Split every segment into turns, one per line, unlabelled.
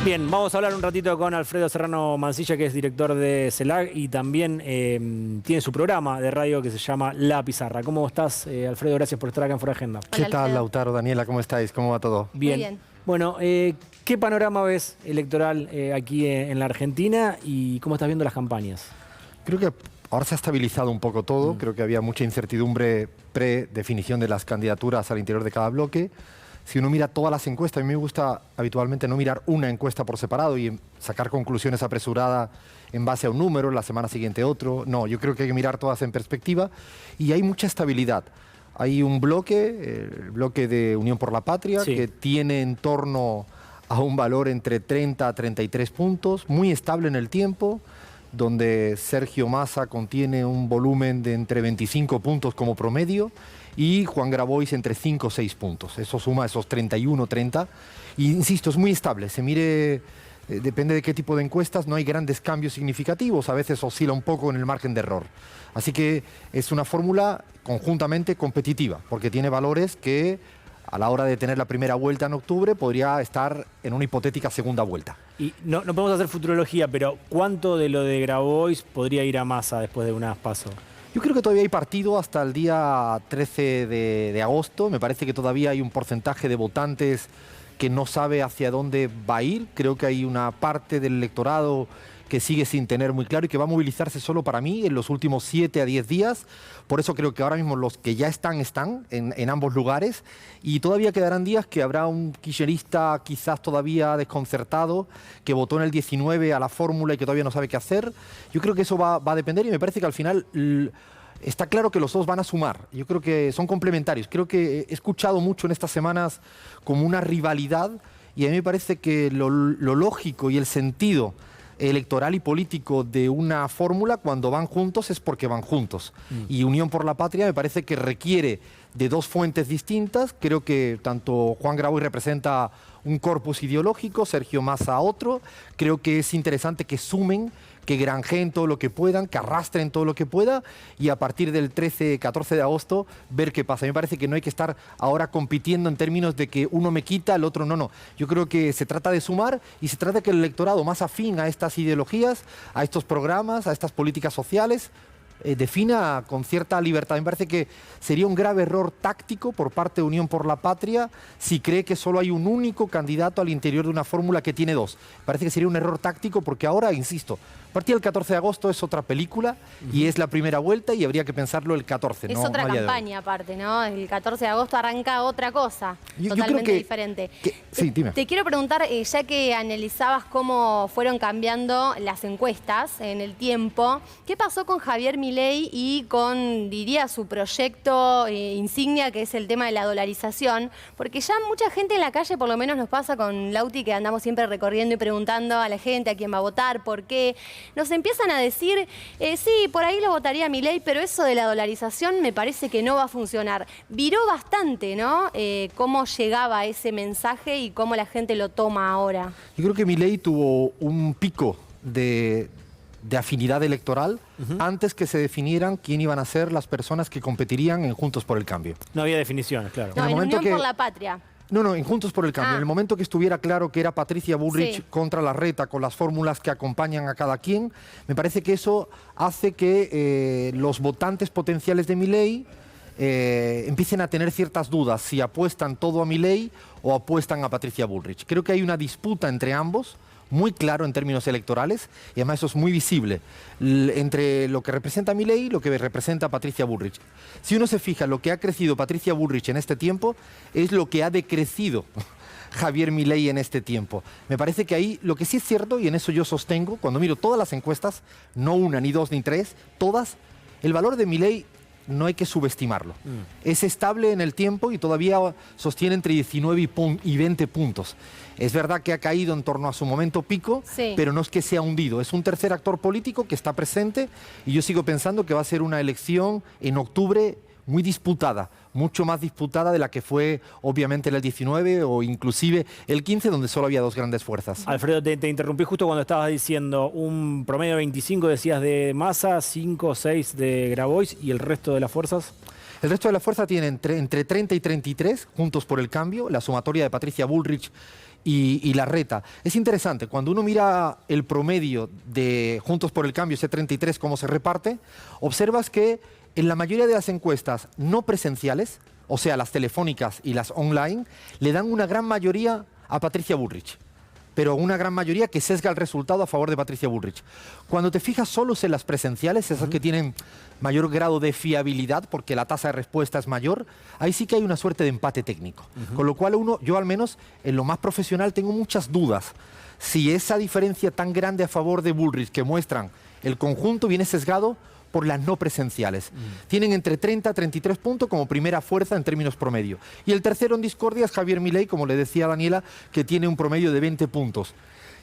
Bien, vamos a hablar un ratito con Alfredo Serrano Mancilla, que es director de CELAC y también tiene su programa de radio que se llama La Pizarra. ¿Cómo estás, Alfredo? Gracias por estar acá en Fuera de Agenda.
¿Qué tal, Lautaro, Daniela? ¿Cómo estáis? ¿Cómo va todo?
Bien.
Muy bien.
Bueno, ¿qué panorama ves electoral aquí en la Argentina y cómo estás viendo las campañas?
Creo que ahora se ha estabilizado un poco todo. Creo que había mucha incertidumbre pre-definición de las candidaturas al interior de cada bloque. Si uno mira todas las encuestas, a mí me gusta habitualmente no mirar una encuesta por separado y sacar conclusiones apresuradas en base a un número, la semana siguiente otro. No, yo creo que hay que mirar todas en perspectiva y hay mucha estabilidad. Hay un bloque, el bloque de Unión por la Patria,
Sí,
que tiene en torno a un valor entre 30 a 33 puntos, muy estable en el tiempo, donde Sergio Massa contiene un volumen de entre 25 puntos como promedio y Juan Grabois entre 5 o 6 puntos. Eso suma esos 31, 30. Y insisto, es muy estable. Se mire, depende de qué tipo de encuestas, no hay grandes cambios significativos. A veces oscila un poco en el margen de error. Así que es una fórmula conjuntamente competitiva, porque tiene valores que a la hora de tener la primera vuelta en octubre podría estar en una hipotética segunda vuelta.
Y no podemos hacer futurología, pero ¿cuánto de lo de Grabois podría ir a Massa después de unas pasos?
Yo creo que todavía hay partido hasta el día 13 de agosto. Me parece que todavía hay un porcentaje de votantes que no sabe hacia dónde va a ir. Creo que hay una parte del electorado que sigue sin tener muy claro y que va a movilizarse solo para mí en los últimos 7 a 10 días. Por eso creo que ahora mismo los que ya están en ambos lugares y todavía quedarán días que habrá un kirchnerista quizás todavía desconcertado que votó en el 19 a la fórmula y que todavía no sabe qué hacer. Yo creo que eso va a depender y me parece que al final está claro que los dos van a sumar. Yo creo que son complementarios. Creo que he escuchado mucho en estas semanas como una rivalidad y a mí me parece que lo lógico y el sentido electoral y político de una fórmula cuando van juntos es porque van juntos. Y Unión por la Patria me parece que requiere de dos fuentes distintas. Creo que tanto Juan Grabois representa un corpus ideológico, Sergio Massa otro. Creo que es interesante que sumen, que granjeen todo lo que puedan, que arrastren todo lo que pueda y a partir del 13-14 de agosto ver qué pasa. A mí me parece que no hay que estar ahora compitiendo en términos de que uno me quita, el otro no. Yo creo que se trata de sumar y se trata de que el electorado más afín a estas ideologías, a estos programas, a estas políticas sociales, defina con cierta libertad. Me parece que sería un grave error táctico por parte de Unión por la Patria si cree que solo hay un único candidato al interior de una fórmula que tiene dos. Me parece que sería un error táctico porque ahora, insisto, a partir del 14 de agosto es otra película y es la primera vuelta y habría que pensarlo el 14.
Es
no
otra
a día de hoy.
campaña aparte, ¿no? El 14 de agosto arranca otra cosa,
Yo
totalmente
creo
diferente.
Sí, dime.
Te quiero preguntar, ya que analizabas cómo fueron cambiando las encuestas en el tiempo, ¿qué pasó con Javier Milei y con, diría, su proyecto insignia, que es el tema de la dolarización? Porque ya mucha gente en la calle, por lo menos nos pasa con Lauti, que andamos siempre recorriendo y preguntando a la gente a quién va a votar, por qué. Nos empiezan a decir, sí, por ahí lo votaría Milei, pero eso de la dolarización me parece que no va a funcionar. Viró bastante, ¿no? Cómo llegaba ese mensaje y cómo la gente lo toma ahora.
Yo creo que Milei tuvo un pico de afinidad electoral antes que se definieran quién iban a ser las personas que competirían en Juntos por el Cambio.
No había definiciones, claro.
No,
el
en
momento
Unión
que-
por la Patria.
No, en Juntos por el Cambio.
Ah.
En el momento que estuviera claro que era Patricia Bullrich
Sí.
contra Larreta, con las fórmulas que acompañan a cada quien, me parece que eso hace que los votantes potenciales de Milei empiecen a tener ciertas dudas si apuestan todo a Milei o apuestan a Patricia Bullrich. Creo que hay una disputa entre ambos, muy claro en términos electorales, y además eso es muy visible, entre lo que representa Milei y lo que representa Patricia Bullrich. Si uno se fija en lo que ha crecido Patricia Bullrich en este tiempo, es lo que ha decrecido Javier Milei en este tiempo. Me parece que ahí lo que sí es cierto, y en eso yo sostengo, cuando miro todas las encuestas, no una, ni dos, ni tres, todas, el valor de Milei no hay que subestimarlo. Es estable en el tiempo y todavía sostiene entre 19 y 20 puntos. Es verdad que ha caído en torno a su momento pico,
Sí.
pero no es que sea hundido. Es un tercer actor político que está presente y yo sigo pensando que va a ser una elección en octubre muy disputada, mucho más disputada de la que fue obviamente el 19 o inclusive el 15, donde solo había dos grandes fuerzas.
Alfredo, te interrumpí justo cuando estabas diciendo un promedio de 25 decías de Massa, 5 o 6 de Grabois y el resto de las fuerzas.
El resto de la fuerza tiene entre 30 y 33, Juntos por el Cambio. La sumatoria de Patricia Bullrich y Larreta. Es interesante, cuando uno mira el promedio de Juntos por el Cambio, ese 33, cómo se reparte, observas que en la mayoría de las encuestas no presenciales, o sea, las telefónicas y las online, le dan una gran mayoría a Patricia Bullrich, pero una gran mayoría que sesga el resultado a favor de Patricia Bullrich. Cuando te fijas solo en las presenciales, esas que tienen mayor grado de fiabilidad, porque la tasa de respuesta es mayor, ahí sí que hay una suerte de empate técnico. Con lo cual yo al menos, en lo más profesional, tengo muchas dudas. Si esa diferencia tan grande a favor de Bullrich que muestran el conjunto viene sesgado por las no presenciales. Tienen entre 30 a 33 puntos como primera fuerza en términos promedio. Y el tercero en discordia es Javier Milei, como le decía Daniela, que tiene un promedio de 20 puntos.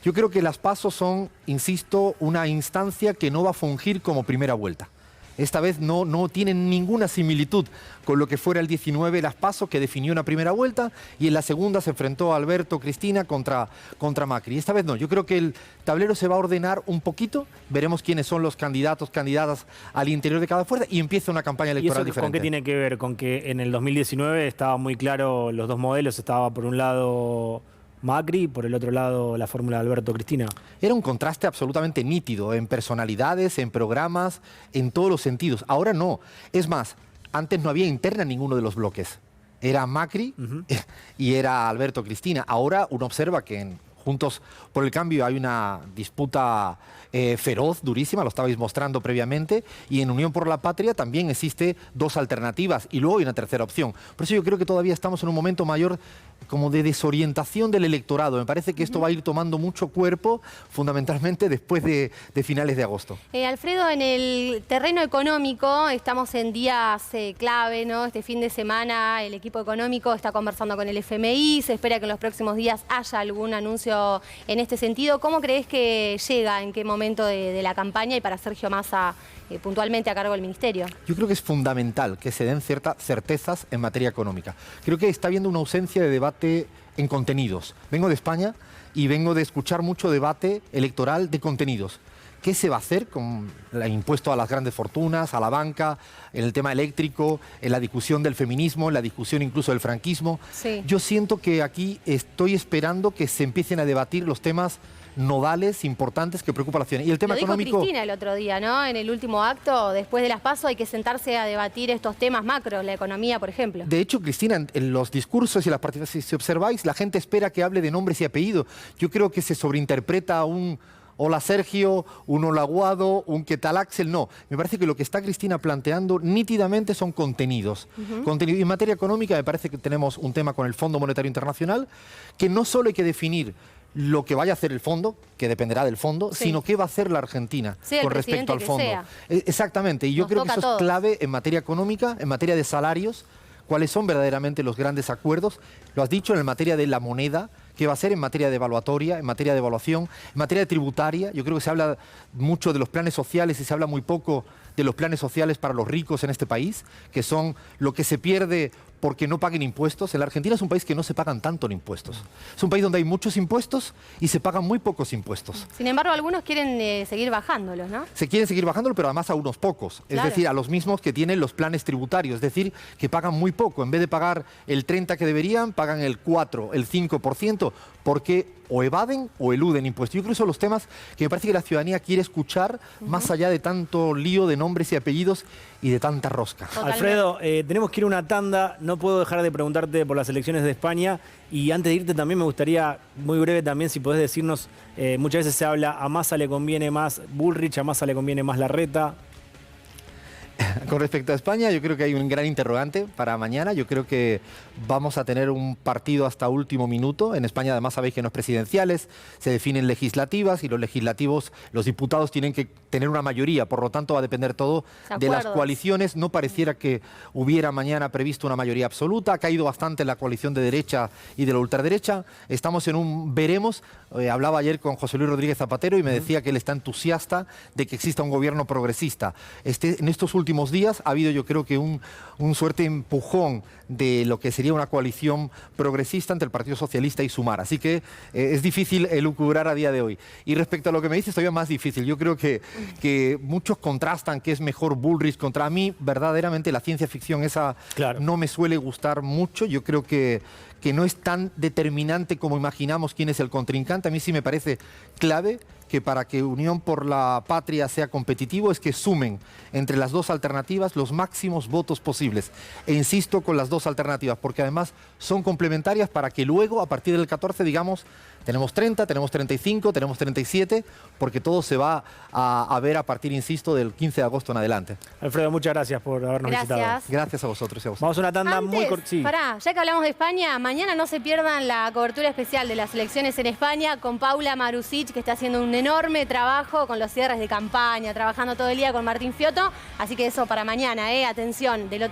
Yo creo que las PASO son, insisto, una instancia que no va a fungir como primera vuelta. Esta vez no tienen ninguna similitud con lo que fuera el 19 las PASO, que definió una primera vuelta, y en la segunda se enfrentó a Alberto Cristina contra Macri. Esta vez no, yo creo que el tablero se va a ordenar un poquito, veremos quiénes son los candidatos, candidatas al interior de cada fuerza, y empieza una campaña electoral diferente.
¿Con qué tiene que ver? Con que en el 2019 estaba muy claro los dos modelos, estaba por un lado Macri, por el otro lado la fórmula de Alberto Cristina.
Era un contraste absolutamente nítido en personalidades, en programas, en todos los sentidos. Ahora no. Es más, antes no había interna en ninguno de los bloques. Era Macri y era Alberto Cristina. Ahora uno observa que en Juntos por el Cambio hay una disputa feroz, durísima, lo estabais mostrando previamente, y en Unión por la Patria también existe dos alternativas y luego hay una tercera opción. Por eso yo creo que todavía estamos en un momento mayor como de desorientación del electorado. Me parece que esto va a ir tomando mucho cuerpo, fundamentalmente después de finales de agosto.
Alfredo, en el terreno económico estamos en días clave, ¿no? Este fin de semana el equipo económico está conversando con el FMI, se espera que en los próximos días haya algún anuncio en este sentido. ¿Cómo crees que llega, en qué momento de la campaña y para Sergio Massa puntualmente a cargo del ministerio?
Yo creo que es fundamental que se den ciertas certezas en materia económica. Creo que está habiendo una ausencia de debate en contenidos. Vengo de España y vengo de escuchar mucho debate electoral de contenidos. ¿Qué se va a hacer con el impuesto a las grandes fortunas, a la banca, en el tema eléctrico, en la discusión del feminismo, en la discusión incluso del franquismo?
Sí.
Yo siento que aquí estoy esperando que se empiecen a debatir los temas nodales, importantes, que preocupan a la ciudadanía. Y el tema económico...
Lo dijo Cristina el otro día, ¿no? En el último acto, después de las PASO, hay que sentarse a debatir estos temas macros, la economía, por ejemplo.
De hecho, Cristina, en los discursos y las participaciones, si observáis, la gente espera que hable de nombres y apellidos. Yo creo que se sobreinterpreta un hola Sergio, un hola Guado, un qué tal Axel. No, me parece que lo que está Cristina planteando nítidamente son contenidos. Y en materia económica me parece que tenemos un tema con el Fondo Monetario Internacional, que no solo hay que definir lo que vaya a hacer el fondo, que dependerá del fondo, sino qué va a hacer la Argentina con respecto al fondo. Exactamente, y yo creo que eso es clave en materia económica, en materia de salarios, cuáles son verdaderamente los grandes acuerdos. Lo has dicho en materia de la moneda, qué va a ser en materia de evaluatoria, en materia de evaluación, en materia de tributaria. Yo creo que se habla mucho de los planes sociales y se habla muy poco de los planes sociales para los ricos en este país, que son lo que se pierde porque no paguen impuestos. En la Argentina es un país que no se pagan tanto en impuestos. Es un país donde hay muchos impuestos y se pagan muy pocos impuestos.
Sin embargo, algunos quieren seguir bajándolos, ¿no?
Se quieren seguir bajándolos, pero además a unos pocos.
Claro.
Es decir, a los mismos que tienen los planes tributarios. Es decir, que pagan muy poco. En vez de pagar el 30% que deberían, pagan el 4%, el 5%, porque o evaden o eluden impuestos. Yo creo que son los temas que me parece que la ciudadanía quiere escuchar, más allá de tanto lío de nombres y apellidos y de tanta rosca.
Totalmente.
Alfredo, tenemos que ir a una tanda, no puedo dejar de preguntarte por las elecciones de España, y antes de irte también me gustaría, muy breve también, si podés decirnos, muchas veces se habla, a Massa le conviene más Bullrich, a Massa le conviene más Larreta.
Con respecto a España, yo creo que hay un gran interrogante para mañana. Yo creo que vamos a tener un partido hasta último minuto. En España, además, sabéis que no es presidenciales, se definen legislativas y los legislativos, los diputados tienen que tener una mayoría. Por lo tanto, va a depender todo de las coaliciones. No pareciera que hubiera mañana previsto una mayoría absoluta. Ha caído bastante la coalición de derecha y de la ultraderecha. Estamos en un veremos. Hablaba ayer con José Luis Rodríguez Zapatero y me decía que él está entusiasta de que exista un gobierno progresista. En estos últimos días ha habido, yo creo que un suerte empujón de lo que sería una coalición progresista entre el Partido Socialista y Sumar. Así que es difícil elucubrar a día de hoy. Y respecto a lo que me dices, todavía más difícil. Yo creo que muchos contrastan que es mejor Bullrich contra mí. Verdaderamente la ciencia ficción esa no me suele gustar mucho. Yo creo que que no es tan determinante como imaginamos quién es el contrincante. A mí sí me parece clave que para que Unión por la Patria sea competitivo es que sumen entre las dos alternativas los máximos votos posibles. E insisto con las dos alternativas, porque además son complementarias para que luego, a partir del 14, digamos, tenemos 30, tenemos 35, tenemos 37, porque todo se va a ver a partir, insisto, del 15 de agosto en adelante.
Alfredo, muchas gracias por habernos visitado.
Gracias a vosotros y a vosotros.
Vamos a una tanda muy
Antes,
corta. Sí.
pará, ya que hablamos de España, mañana no se pierdan la cobertura especial de las elecciones en España con Paula Marusic, que está haciendo un enorme trabajo con los cierres de campaña, trabajando todo el día con Martín Fioto. Así que eso para mañana, atención.